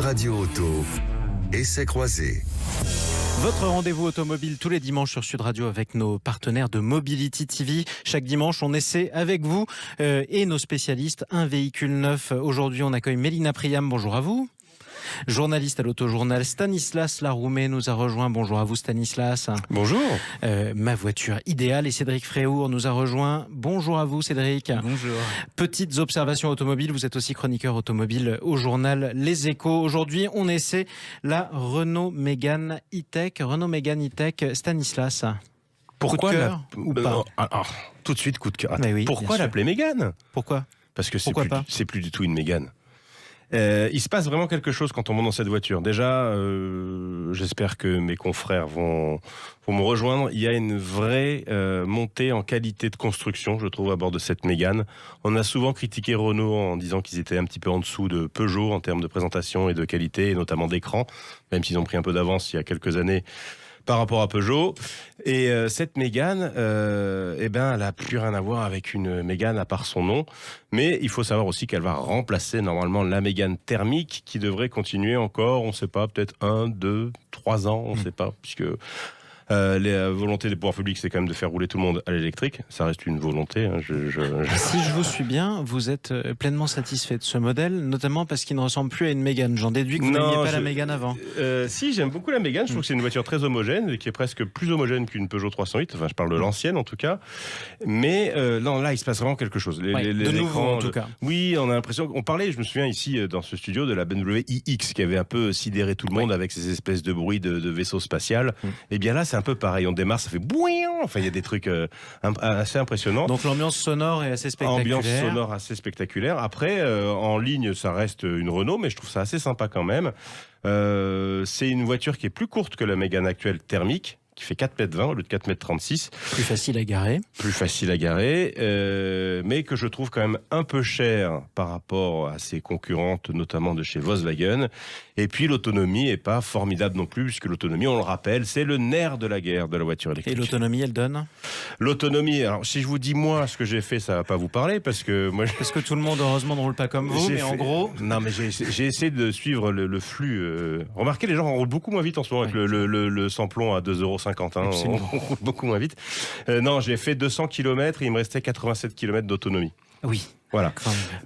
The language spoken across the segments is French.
Radio Auto, essai croisé. Votre rendez-vous automobile tous les dimanches sur Sud Radio avec nos partenaires de Mobility TV. Chaque dimanche, on essaie avec vous et nos spécialistes un véhicule neuf. Aujourd'hui, on accueille Mélina Priam. Bonjour à vous. Journaliste à l'Autojournal, Stanislas Laroumé nous a rejoint. Bonjour à vous Stanislas. Bonjour. Ma voiture idéale. Et Cédric Fréhour nous a rejoint. Bonjour à vous Cédric. Bonjour. Petites observations automobiles. Vous êtes aussi chroniqueur automobile au journal Les Échos. Aujourd'hui, on essaie la Renault Mégane E-Tech. Renault Mégane E-Tech, Stanislas. Pourquoi coup de cœur ou pas tout de suite, coup de cœur. Mais oui, pourquoi l'appeler Mégane? Pourquoi? Parce que Pourquoi pas c'est plus du tout une Mégane. Il se passe vraiment quelque chose quand on monte dans cette voiture. Déjà, j'espère que mes confrères vont me rejoindre. Il y a une vraie montée en qualité de construction, je trouve, à bord de cette Mégane. On a souvent critiqué Renault en disant qu'ils étaient un petit peu en dessous de Peugeot en termes de présentation et de qualité, et notamment d'écran, même s'ils ont pris un peu d'avance il y a quelques années par rapport à Peugeot. Et cette Mégane, elle n'a plus rien à voir avec une Mégane à part son nom. Mais il faut savoir aussi qu'elle va remplacer normalement la Mégane thermique qui devrait continuer encore, on ne sait pas, peut-être 1, 2, 3 ans, on ne sait pas, puisque la volonté des pouvoirs publics, c'est quand même de faire rouler tout le monde à l'électrique. Ça reste une volonté. Si je vous suis bien, vous êtes pleinement satisfait de ce modèle, notamment parce qu'il ne ressemble plus à une Mégane. J'en déduis que vous n'aimiez pas la Mégane avant. Si, j'aime beaucoup la Mégane. Je trouve que c'est une voiture très homogène, qui est presque plus homogène qu'une Peugeot 308. Enfin, je parle de l'ancienne en tout cas. Mais non, là, il se passe vraiment quelque chose. De nouveau, en tout cas. Oui, on a l'impression qu'on parlait, je me souviens ici dans ce studio, de la BMW iX qui avait un peu sidéré tout le monde avec ces espèces de bruits de vaisseau spatial. Et bien là, c'est un peu pareil. On démarre, ça fait bouillant. Enfin, il y a des trucs assez impressionnants. Donc l'ambiance sonore est assez spectaculaire. Ambiance sonore assez spectaculaire. Après, en ligne, ça reste une Renault, mais je trouve ça assez sympa quand même. C'est une voiture qui est plus courte que la Mégane actuelle thermique, qui fait 4,20 m au lieu de 4,36 m. Plus facile à garer. Plus facile à garer, mais que je trouve quand même un peu cher par rapport à ses concurrentes, notamment de chez Volkswagen. Et puis l'autonomie est pas formidable non plus, puisque l'autonomie, on le rappelle, c'est le nerf de la guerre de la voiture électrique. Et l'autonomie, elle donne? L'autonomie, alors si je vous dis moi ce que j'ai fait, ça va pas vous parler, parce que moi... Parce que tout le monde, heureusement, ne roule pas comme vous, mais en gros... Non, mais j'ai essayé de suivre le flux. Remarquez, les gens roulent beaucoup moins vite en ce moment, avec le samplon à 2,50 €. On roule beaucoup moins vite. Non, j'ai fait 200 km et il me restait 87 km d'autonomie. Oui. Voilà.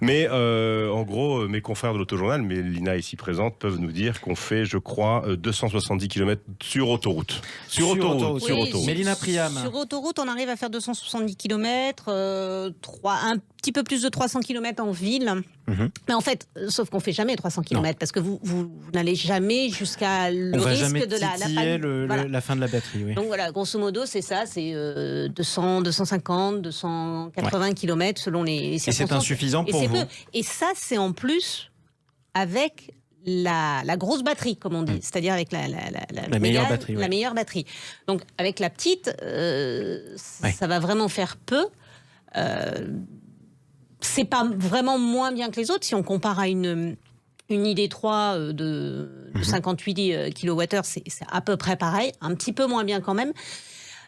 Mais en gros, mes confrères de l'Autojournal, mais Lina ici présente, peuvent nous dire qu'on fait, je crois, 270 km sur autoroute. Sur autoroute. Mélina Priam. Sur autoroute, on arrive à faire 270 km, un petit peu plus de 300 km en ville. Mais en fait, sauf qu'on fait jamais 300 km, parce que vous n'allez jamais jusqu'à le risque de la fin de la batterie. Oui. Donc voilà, grosso modo, c'est ça, c'est 200, 250, 280 km selon les circonstances. Et c'est insuffisant pour vous. Et ça, c'est en plus avec la grosse batterie, comme on dit, c'est-à-dire avec la meilleure batterie. La meilleure batterie. Donc avec la petite, ça va vraiment faire peu. C'est pas vraiment moins bien que les autres si on compare à une ID3 de 58 kWh, c'est à peu près pareil, un petit peu moins bien quand même.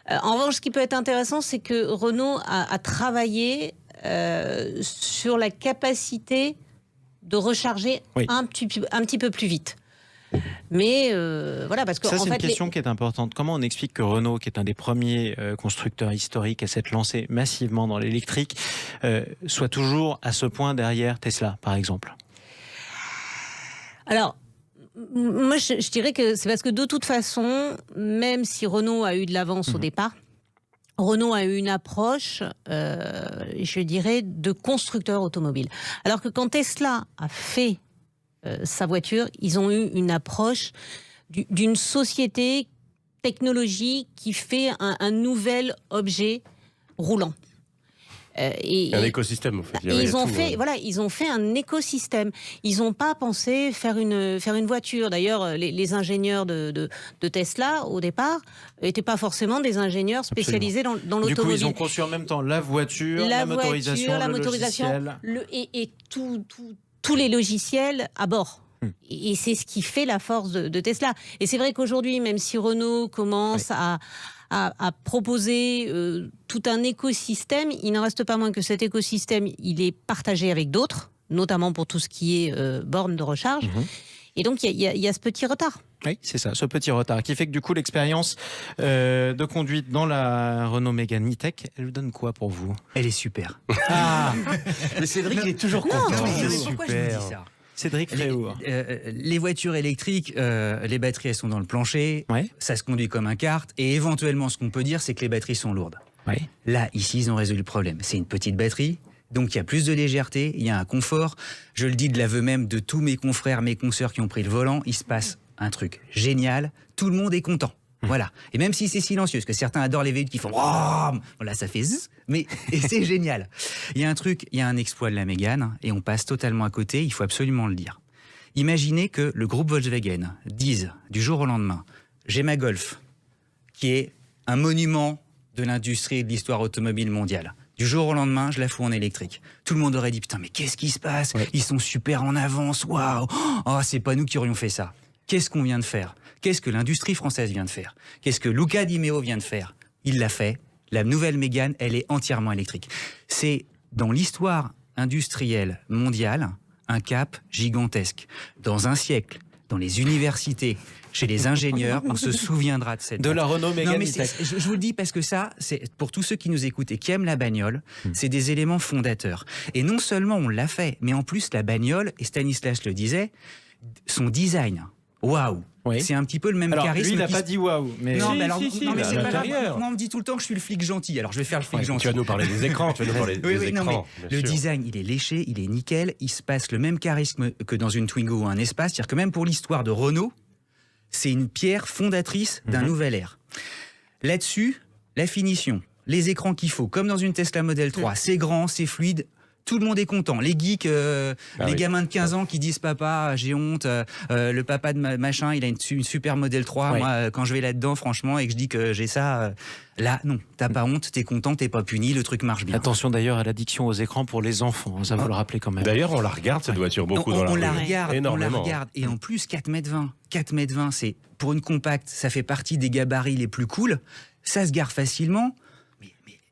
En revanche, ce qui peut être intéressant, c'est que Renault a travaillé sur la capacité de recharger un petit peu plus vite. Mais voilà, parce que ça, c'est une question qui est importante. Comment on explique que Renault, qui est un des premiers constructeurs historiques à s'être lancé massivement dans l'électrique, soit toujours à ce point derrière Tesla, par exemple? Alors, moi, je dirais que c'est parce que de toute façon, même si Renault a eu de l'avance au départ, Renault a eu une approche, je dirais, de constructeur automobile. Alors que quand Tesla a fait sa voiture, ils ont eu une approche d'une société technologique qui fait un nouvel objet roulant. Un écosystème, en fait. Ils ont fait un écosystème. Ils n'ont pas pensé faire une voiture. D'ailleurs, les ingénieurs de Tesla, au départ, n'étaient pas forcément des ingénieurs spécialisés dans l'automobile. Du coup, ils ont conçu en même temps la voiture, la motorisation, logiciel. Et tous les logiciels à bord. Et c'est ce qui fait la force de Tesla. Et c'est vrai qu'aujourd'hui, même si Renault commence à proposer tout un écosystème, il n'en reste pas moins que cet écosystème, il est partagé avec d'autres, notamment pour tout ce qui est bornes de recharge. Et donc, il y a ce petit retard. Oui, c'est ça, ce petit retard qui fait que du coup l'expérience de conduite dans la Renault Mégane E-Tech, elle vous donne quoi pour vous? Elle est super. Ah, Mais Cédric, il est toujours Non, content. mais C'est pourquoi je vous super. dis ça? Cédric Fréour. Les voitures électriques, les batteries elles sont dans le plancher, Ouais. ça se conduit comme un kart, et éventuellement ce qu'on peut dire c'est que les batteries sont lourdes. Ouais. Là, ici, ils ont résolu le problème. C'est une petite batterie, donc il y a plus de légèreté, il y a un confort. Je le dis de l'aveu même de tous mes confrères, mes consoeurs qui ont pris le volant, il se passe un truc génial, tout le monde est content. Voilà. Et même si c'est silencieux, parce que certains adorent les véhicules qui font Wouah, voilà, ça fait zzz, mais et c'est génial. Il y a un truc, il y a un exploit de la Mégane, et on passe totalement à côté, il faut absolument le dire. Imaginez que le groupe Volkswagen dise du jour au lendemain, j'ai ma Golf, qui est un monument de l'industrie et de l'histoire automobile mondiale. Du jour au lendemain, je la fous en électrique. Tout le monde aurait dit, putain, mais qu'est-ce qui se passe? Ils sont super en avance, waouh! Oh, c'est pas nous qui aurions fait ça. Qu'est-ce qu'on vient de faire? Qu'est-ce que l'industrie française vient de faire? Qu'est-ce que Luca Di Meo vient de faire? Il l'a fait. La nouvelle Mégane, elle est entièrement électrique. C'est, dans l'histoire industrielle mondiale, un cap gigantesque. Dans un siècle, dans les universités, chez les ingénieurs, on se souviendra de cette De la Renault Mégane non, mais E-Tech. je vous le dis parce que ça, c'est pour tous ceux qui nous écoutent et qui aiment la bagnole, c'est des éléments fondateurs. Et non seulement on l'a fait, mais en plus la bagnole, et Stanislas le disait, son design, waouh, Oui. c'est un petit peu le même Alors charisme. lui, il n'a qui pas se- dit waouh, mais Non, Si, mais alors, si, non, mais à c'est pas grave. l'intérieur. Moi, on me dit tout le temps que je suis le flic gentil. Alors je vais faire le flic gentil. Tu vas nous parler des écrans, tu vas nous parler Oui, des oui, non, écrans. mais bien le sûr. design, il est léché, il est nickel, il se passe le même charisme que dans une Twingo ou un Espace. C'est-à-dire que même pour l'histoire de Renault, c'est une pierre fondatrice d'un nouvel ère. Là-dessus, la finition, les écrans qu'il faut, comme dans une Tesla Model 3, c'est grand, c'est fluide. Tout le monde est content. Les geeks, les oui. gamins de 15 ans qui disent papa, j'ai honte, le papa de machin, il a une super Model 3. Ouais. Moi, quand je vais là-dedans, franchement, et que je dis que j'ai ça, là, non, t'as pas honte, t'es content, t'es pas puni, le truc marche bien. attention d'ailleurs à l'addiction aux écrans pour les enfants, ça vous le rappelez quand même. D'ailleurs, on la regarde, cette voiture, beaucoup dans la on rue. la regarde, Énormément. on la regarde. Et en plus, 4,20 m. 4,20 m, c'est pour une compacte, ça fait partie des gabarits les plus cool. Ça se gare facilement.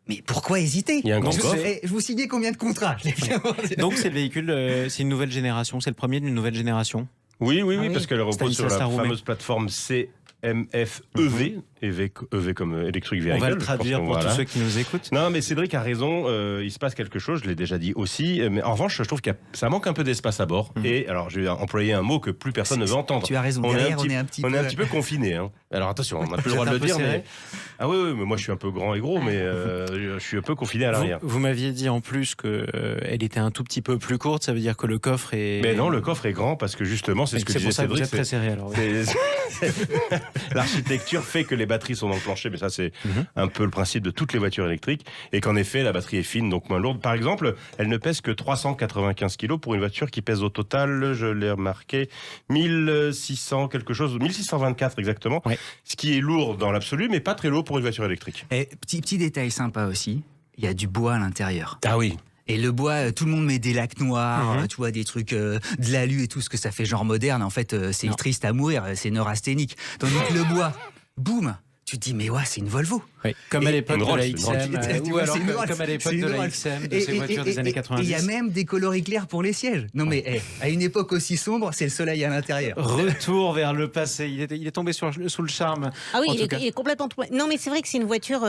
Mais pourquoi hésiter? Il y a un grand je, coffre. je vous signez combien de contrats? Je l'ai bien vendu. Donc c'est le véhicule, c'est une nouvelle génération, c'est le premier d'une nouvelle génération. Oui, oui, Ah oui, oui. parce qu'elle repose sur Stanislas la Laroumet. fameuse plateforme CMF-EV, EV comme Electric Vehicle. On va le je traduire pense pour qu'on- tous voilà. ceux qui nous écoutent. Non, mais Cédric a raison, il se passe quelque chose, je l'ai déjà dit aussi, mais en revanche, je trouve que ça manque un peu d'espace à bord, et alors je vais employer un mot que plus personne ne veut entendre. Tu as raison, On est derrière, un petit- on est un petit On peu... est un petit peu confiné, hein. Alors attention, on n'a plus le Vous droit de êtes le un dire, peu serré. mais... Ah oui, oui, mais moi je suis un peu grand et gros, mais je suis un peu confiné à l'arrière. Vous m'aviez dit en plus qu'elle était un tout petit peu plus courte, ça veut dire que le coffre est... Mais non, le coffre est grand, parce que justement, c'est ce que c'est disait pour ça que vous Cédric, êtes très serré alors. oui. L'architecture fait que les batteries sont dans le plancher, mais ça c'est Mhm. un peu le principe de toutes les voitures électriques, et qu'en effet la batterie est fine, donc moins lourde. Par exemple, elle ne pèse que 395 kg pour une voiture qui pèse au total, je l'ai remarqué, 1600 quelque chose, 1624 exactement, Ouais. ce qui est lourd dans l'absolu, mais pas très lourd pour une voiture électrique. Et petit détail sympa aussi, il y a du bois à l'intérieur. Ah oui. Et le bois, tout le monde met des lacs noirs, Mhm. tu vois, des trucs de l'alu et tout, ce que ça fait genre moderne. En fait, c'est Non. triste à mourir, c'est neurasthénique. Tandis que le bois, boum, tu te dis, mais ouais, c'est une Volvo. Oui, comme à Et- l'époque Une de la Rolls, XM, Tu ou vois, alors c'est une Rolls, comme à l'époque c'est une de la Rolls. XM, de ces voitures des années Et il 90. y a même des coloris clairs pour les sièges. Non mais à une époque aussi sombre, c'est le soleil à l'intérieur. Retour vers le passé, il est tombé sous le charme. Ah oui, En il tout est, cas. il est complètement... Non, mais c'est vrai que c'est une voiture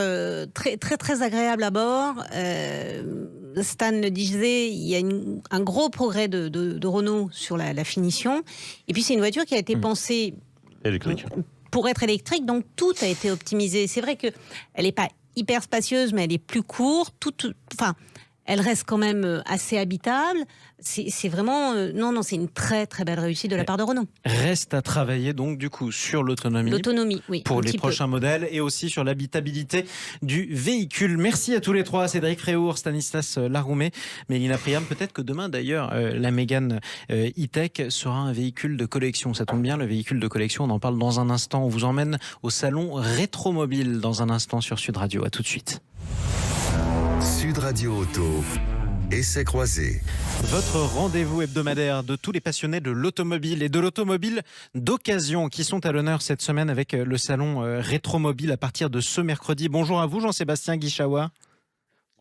très, très, très agréable à bord. Stan le disait, il y a un gros progrès de Renault sur la finition. Et puis, c'est une voiture qui a été pensée Électrique. pour être électrique, donc tout a été optimisé. C'est vrai qu'elle n'est pas hyper spacieuse, mais elle est plus courte. Enfin, elle reste quand même assez habitable. C'est vraiment... non, c'est une très, très belle réussite de la part de Renault. Reste à travailler donc du coup sur l'autonomie. L'autonomie, oui. Pour un les petit peu. prochains modèles et aussi sur l'habitabilité du véhicule. Merci à tous les trois, Cédric Fréour, Stanislas Laroumet, Mélina Priam. Peut-être que demain d'ailleurs, la Mégane E-Tech sera un véhicule de collection. Ça tombe bien, le véhicule de collection, on en parle dans un instant. On vous emmène au salon Rétromobile dans un instant sur Sud Radio. À tout de suite. Sud Radio Auto, essai croisé. Votre rendez-vous hebdomadaire de tous les passionnés de l'automobile et de l'automobile d'occasion qui sont à l'honneur cette semaine avec le salon Rétromobile à partir de ce mercredi. Bonjour à vous Jean-Sébastien Guichawa.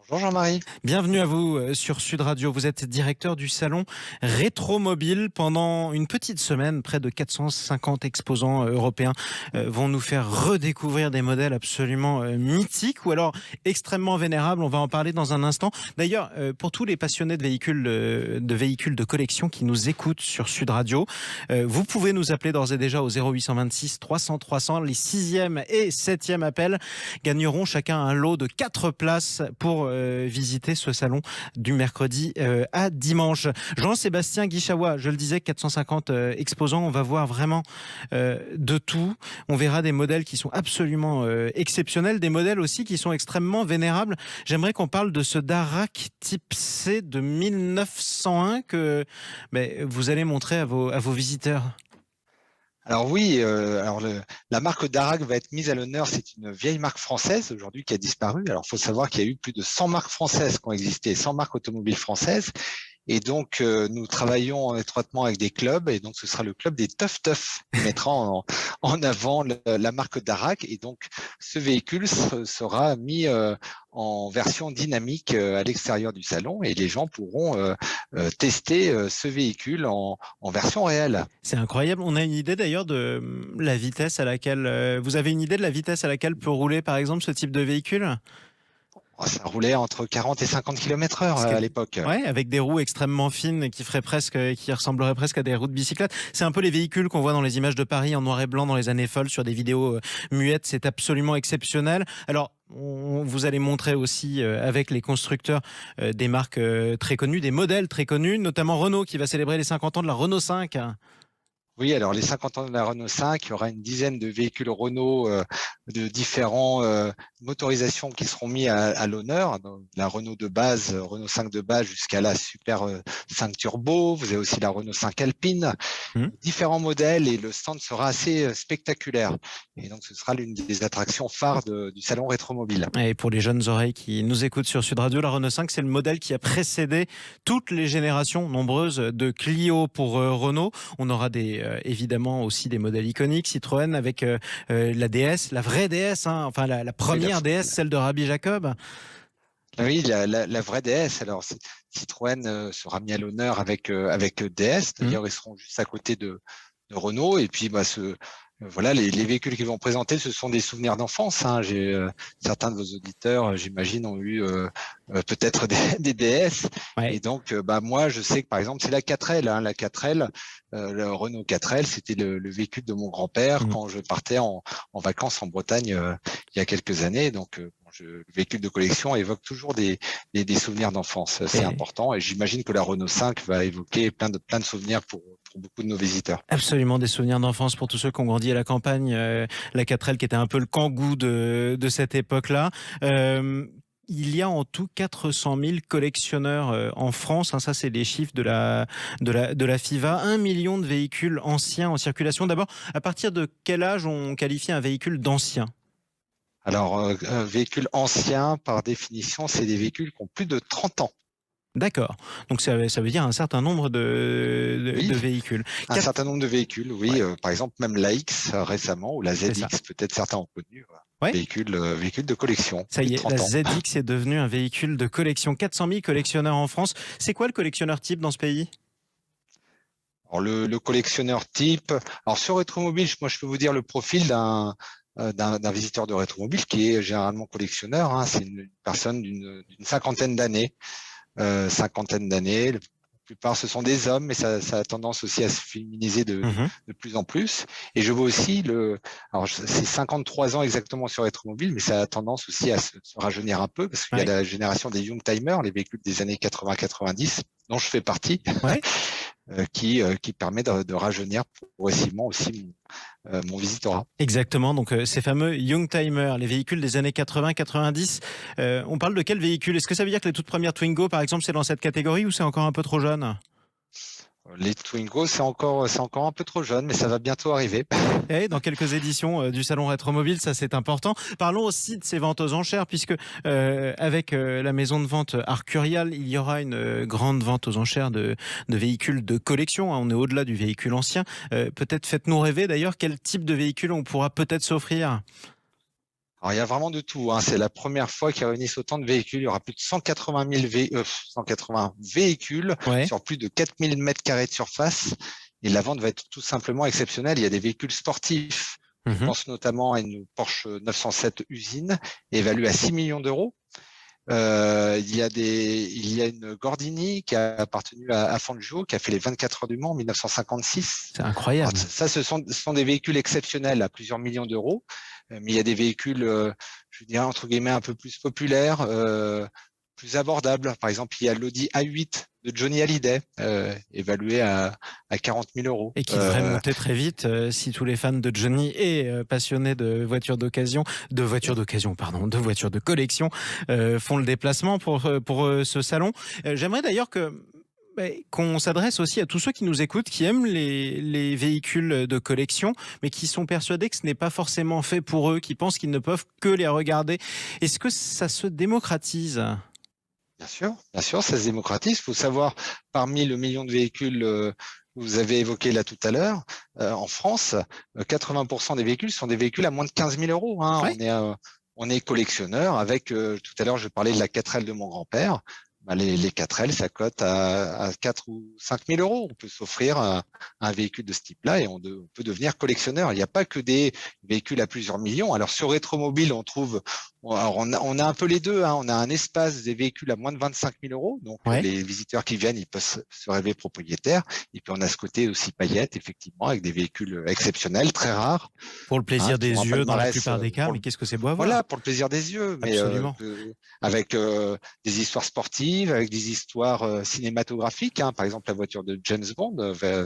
Bonjour Jean-Marie. Bienvenue à vous sur Sud Radio. Vous êtes directeur du salon Rétromobile. Pendant une petite semaine, près de 450 exposants européens vont nous faire redécouvrir des modèles absolument mythiques ou alors extrêmement vénérables. On va en parler dans un instant. D'ailleurs, pour tous les passionnés de véhicules de collection qui nous écoutent sur Sud Radio, vous pouvez nous appeler d'ores et déjà au 0826 300 300. Les 6e et 7e appels gagneront chacun un lot de 4 places pour visiter ce salon du mercredi à dimanche. Jean-Sébastien Guichawa, je le disais, 450 exposants, on va voir vraiment de tout. On verra des modèles qui sont absolument exceptionnels, des modèles aussi qui sont extrêmement vénérables. J'aimerais qu'on parle de ce Darracq Type C de 1901 que vous allez montrer à vos visiteurs. Alors oui, la marque Darracq va être mise à l'honneur. C'est une vieille marque française aujourd'hui qui a disparu. Alors il faut savoir qu'il y a eu plus de 100 marques françaises qui ont existé, 100 marques automobiles françaises. Et donc nous travaillons étroitement avec des clubs, et donc ce sera le club des Teuf Teuf qui mettra en avant la marque Darracq. Et donc ce véhicule sera mis en version dynamique à l'extérieur du salon, et les gens pourront tester ce véhicule en version réelle. C'est incroyable. On a une idée d'ailleurs de la vitesse à laquelle... vous avez une idée de la vitesse à laquelle peut rouler par exemple ce type de véhicule ? Ça roulait entre 40 et 50 km/h à l'époque. Ouais, avec des roues extrêmement fines qui ressembleraient presque à des roues de bicyclette. C'est un peu les véhicules qu'on voit dans les images de Paris en noir et blanc dans les années folles sur des vidéos muettes. C'est absolument exceptionnel. Alors, vous allez montrer aussi avec les constructeurs des marques très connues, des modèles très connus, notamment Renault qui va célébrer les 50 ans de la Renault 5. Oui, alors les 50 ans de la Renault 5, il y aura une dizaine de véhicules Renault de différents motorisations qui seront mis à l'honneur. La Renault de base, Renault 5 de base jusqu'à la Super 5 Turbo. Vous avez aussi la Renault 5 Alpine. Différents modèles, et le stand sera assez spectaculaire. Et donc ce sera l'une des attractions phares du salon Rétromobile. Et pour les jeunes oreilles qui nous écoutent sur Sud Radio, la Renault 5, c'est le modèle qui a précédé toutes les générations nombreuses de Clio pour Renault. On aura évidemment aussi des modèles iconiques, Citroën avec la DS, la vraie DS, enfin la première DS, celle de Rabbi Jacob. Oui, la vraie DS. Alors Citroën sera mis à l'honneur avec DS. D'ailleurs, ils seront juste à côté de Renault. Et puis voilà, les véhicules qu'ils vont présenter, ce sont des souvenirs d'enfance. Certains de vos auditeurs, j'imagine, ont eu peut-être des DS. Ouais. Et donc, moi, je sais que par exemple, c'est la 4L. La 4L, le Renault 4L, c'était le véhicule de mon grand-père quand je partais en vacances en Bretagne il y a quelques années. Donc, le véhicule de collection évoque toujours des souvenirs d'enfance. C'est important. Et j'imagine que la Renault 5 va évoquer plein de souvenirs pour beaucoup de nos visiteurs. Absolument, des souvenirs d'enfance pour tous ceux qui ont grandi à la campagne. La 4L qui était un peu le Kangoo de cette époque-là. Il y a en tout 400 000 collectionneurs en France. Ça, c'est les chiffres de la FIVA. 1 million de véhicules anciens en circulation. D'abord, à partir de quel âge on qualifie un véhicule d'ancien ? Alors, un véhicule ancien, par définition, c'est des véhicules qui ont plus de 30 ans. D'accord. Donc ça veut dire un certain nombre de véhicules. Un certain nombre de véhicules, oui. Ouais. Par exemple, même la X récemment, ou la ZX, peut-être certains ont connu. Ouais. Véhicule de collection. Ça y est, la ZX est devenue un véhicule de collection. 400 000 collectionneurs en France. C'est quoi le collectionneur type dans ce pays ? Alors, le collectionneur type... Alors sur Rétromobile, moi je peux vous dire le profil d'un visiteur de Rétromobile qui est généralement collectionneur. C'est une personne d'une cinquantaine d'années. La plupart, ce sont des hommes, mais ça a tendance aussi à se féminiser de plus en plus. Et je vois aussi alors c'est 53 ans exactement sur Rétromobile, mais ça a tendance aussi à se rajeunir un peu, parce qu'il y a la génération des Youngtimers, les véhicules des années 80-90, dont je fais partie, qui permet de rajeunir progressivement aussi mon visitorat. Exactement, donc ces fameux Youngtimers, les véhicules des années 80-90. On parle de quel véhicule ? Est-ce que ça veut dire que les toutes premières Twingo, par exemple, c'est dans cette catégorie ou c'est encore un peu trop jeune ? Les Twingo, c'est encore un peu trop jeune, mais ça va bientôt arriver. Et dans quelques éditions du salon Rétromobile, ça c'est important. Parlons aussi de ces ventes aux enchères, puisque avec la maison de vente Arcurial, il y aura une grande vente aux enchères de véhicules de collection. On est au-delà du véhicule ancien. Peut-être faites-nous rêver d'ailleurs, quel type de véhicule on pourra peut-être s'offrir ? Alors, il y a vraiment de tout, hein. C'est la première fois qu'ils réunissent autant de véhicules. Il y aura plus de 180 véhicules Ouais. sur plus de 4000 mètres carrés de surface. Et la vente va être tout simplement exceptionnelle. Il y a des véhicules sportifs. Je Mhm. pense notamment à une Porsche 907 usine, évaluée à 6 millions d'euros. Il y a une Gordini qui a appartenu à Fangio, qui a fait les 24 heures du Mans en 1956. C'est incroyable. Alors, ça, ce sont des véhicules exceptionnels à plusieurs millions d'euros. Mais il y a des véhicules, je dirais, entre guillemets, un peu plus populaires, plus abordables. Par exemple, il y a l'Audi A8 de Johnny Hallyday, évalué à 40 000 euros. Et qui devrait monter très vite si tous les fans de Johnny et passionnés de voitures de collection font le déplacement pour ce salon. J'aimerais d'ailleurs qu'on s'adresse aussi à tous ceux qui nous écoutent, qui aiment les véhicules de collection, mais qui sont persuadés que ce n'est pas forcément fait pour eux, qui pensent qu'ils ne peuvent que les regarder. Est-ce que ça se démocratise ? Bien sûr, ça se démocratise. Il faut savoir, parmi le million de véhicules que vous avez évoqué là tout à l'heure, en France, 80% des véhicules sont des véhicules à moins de 15 000 euros. Hein. Ouais. On est collectionneur avec, tout à l'heure, je parlais de la 4L de mon grand-père. Les 4L, ça cote à 4 ou 5 000 euros. On peut s'offrir un véhicule de ce type-là et on peut devenir collectionneur. Il n'y a pas que des véhicules à plusieurs millions. Alors, sur Rétromobile, on a un peu les deux. Hein. On a un espace des véhicules à moins de 25 000 euros. Donc, Ouais. les visiteurs qui viennent, ils peuvent se rêver propriétaires. Et puis, on a ce côté aussi paillette, effectivement, avec des véhicules exceptionnels, très rares. Pour le plaisir Hein, des qui ont un yeux, dans la palmarès, plupart des cas, pour mais le- qu'est-ce que c'est beau à voir. Voilà, pour le plaisir des yeux, mais Absolument. avec des histoires sportives, avec des histoires cinématographiques. Hein. Par exemple, la voiture de James Bond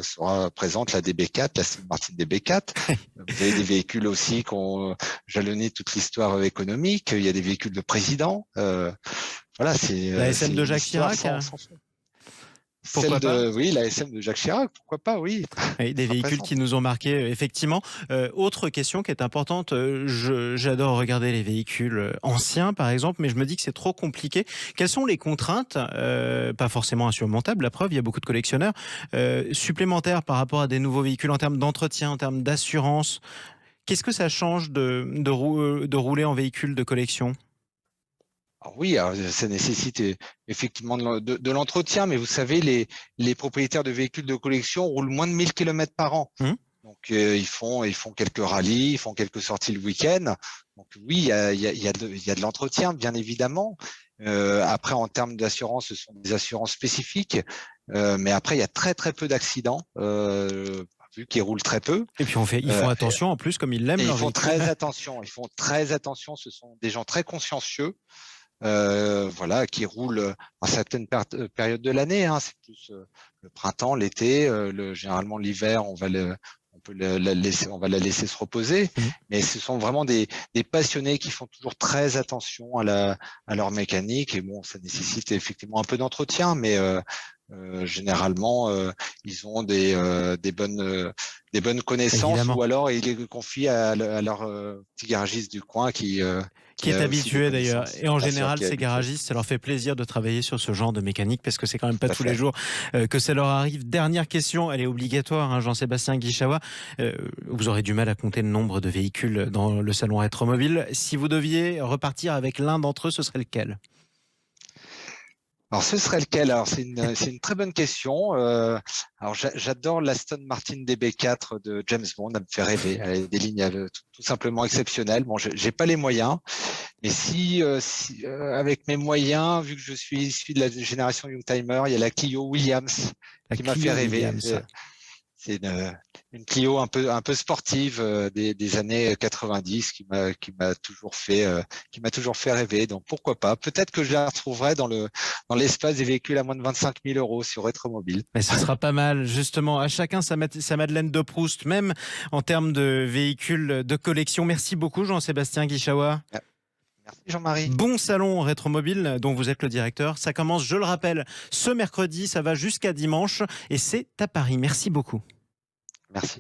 sera présente, la DB4, la Aston Martin DB4. Vous avez des véhicules aussi qui ont jalonné toute l'histoire économique. Il y a des véhicules de président. Voilà, c'est La SM c'est de une Jacques histoire Chirac, sans fin. pourquoi pas ? Oui, la SM de Jacques Chirac, pourquoi pas, oui. Oui, des Sera véhicules présente. qui nous ont marqués, effectivement. Autre question qui est importante, j'adore regarder les véhicules anciens, par exemple, mais je me dis que c'est trop compliqué. Quelles sont les contraintes, pas forcément insurmontables, la preuve, il y a beaucoup de collectionneurs, supplémentaires par rapport à des nouveaux véhicules en termes d'entretien, en termes d'assurance ? Qu'est-ce que ça change de rouler en véhicule de collection ? Alors oui, alors ça nécessite effectivement de l'entretien, mais vous savez, les propriétaires de véhicules de collection roulent moins de 1000 km par an. Donc ils font quelques rallyes, ils font quelques sorties le week-end. Donc oui, il y a de l'entretien, bien évidemment. Après, en termes d'assurance, ce sont des assurances spécifiques. Mais après, il y a très très peu d'accidents, vu qu'ils roulent très peu. Et puis ils font attention en plus, comme ils l'aiment, Et leur ils font véhicule. très attention. Ils font très attention. Ce sont des gens très consciencieux. Voilà, qui roulent à certaines périodes de l'année. Hein. C'est plus le printemps, l'été, généralement l'hiver, on va la laisser se reposer. Mais ce sont vraiment des passionnés qui font toujours très attention à leur mécanique. Et bon, ça nécessite effectivement un peu d'entretien, mais généralement, ils ont des bonnes connaissances. Évidemment. Ou alors ils les confient à leur petit garagiste du coin qui est a aussi habitué des d'ailleurs. connaissances. Et en Bien sûr, général, qui est ces habitué. garagistes, ça leur fait plaisir de travailler sur ce genre de mécanique parce que c'est quand même pas Tout à tous les fait. jours que ça leur arrive. Dernière question, elle est obligatoire, hein, Jean-Sébastien Guichawa. Vous aurez du mal à compter le nombre de véhicules dans le salon Rétromobile. Si vous deviez repartir avec l'un d'entre eux, ce serait lequel ? Alors, ce serait lequel? Alors, c'est une très bonne question. Alors, j'adore l'Aston Martin DB4 de James Bond. Elle me fait rêver. Elle a des lignes tout simplement exceptionnelles. Bon, j'ai pas les moyens, mais si avec mes moyens, vu que je suis issu de la génération Youngtimer, il y a la Clio Williams qui m'a fait rêver. C'est une Clio un peu sportive des années 90 qui m'a toujours fait rêver. Donc pourquoi pas? Peut-être que je la retrouverai dans l'espace des véhicules à moins de 25 000 euros sur Rétromobile. Mais ce sera pas mal, justement. À chacun sa Madeleine de Proust, même en termes de véhicules de collection. Merci beaucoup, Jean-Sébastien Guichawa. Merci Jean-Marie. Bon salon Rétromobile dont vous êtes le directeur. Ça commence, je le rappelle, ce mercredi, ça va jusqu'à dimanche et c'est à Paris. Merci beaucoup. Merci.